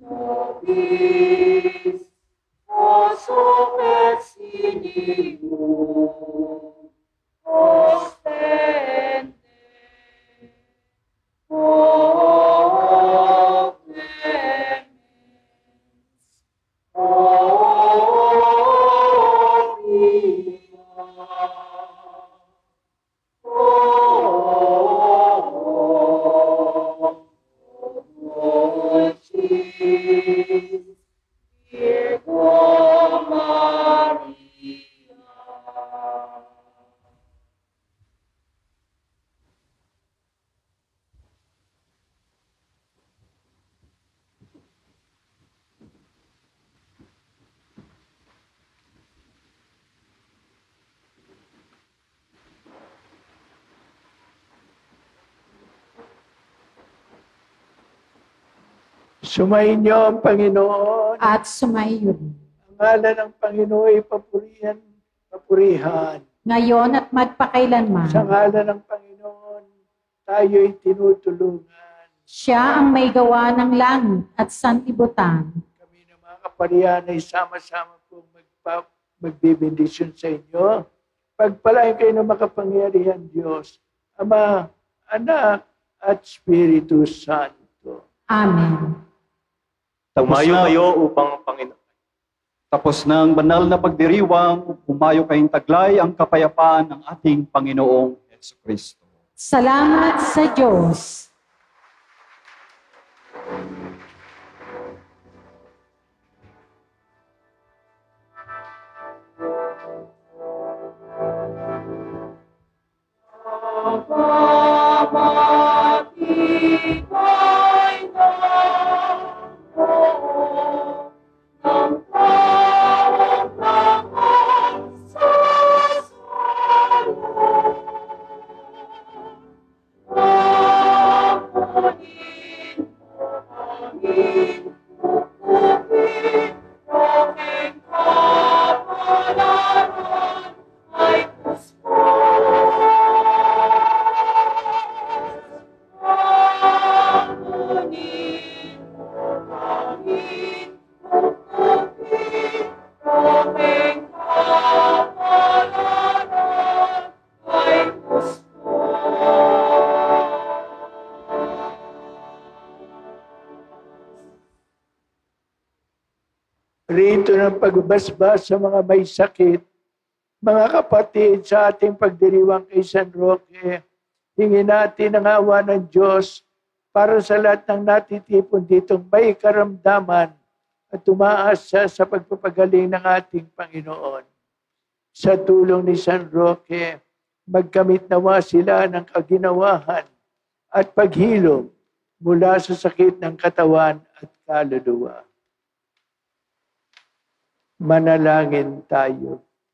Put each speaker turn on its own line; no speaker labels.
Nobis, super sinium, ostende, o clemens, o pia, o dulcis Virgo Maria.
Sumainyo ang Panginoon.
At sumaiyo rin.
Ang ngalan ng Panginoon ay papurihan.
Ngayon at magpakailanman.
Sa ngalan ng Panginoon, tayo'y tinutulungan.
Siya ang may gawa ng langit at sanlibutan.
Kami na mga kaparihan ay sama-sama pong magbibendisyon sa inyo. Pagpalain kayo ng makapangyarihan Diyos, Ama, Anak, at Espiritu Santo.
Amen.
Tumayo kayo upang Panginoon.
Tapos ng banal na pagdiriwang, pumayo kayong taglay ang kapayapaan ng ating Panginoong Jesucristo.
Salamat sa Diyos.
Rito ng pagbasbas sa mga may sakit, mga kapatid, sa ating pagdiriwang kay San Roque, hingin natin ang awa ng Diyos para sa lahat ng natitipon ditong may karamdaman at tumaasa sa pagpapagaling ng ating Panginoon. Sa tulong ni San Roque, magkamit nawa sila ng kaginawahan at paghilom mula sa sakit ng katawan at kaluluwa. Manalangin tayo.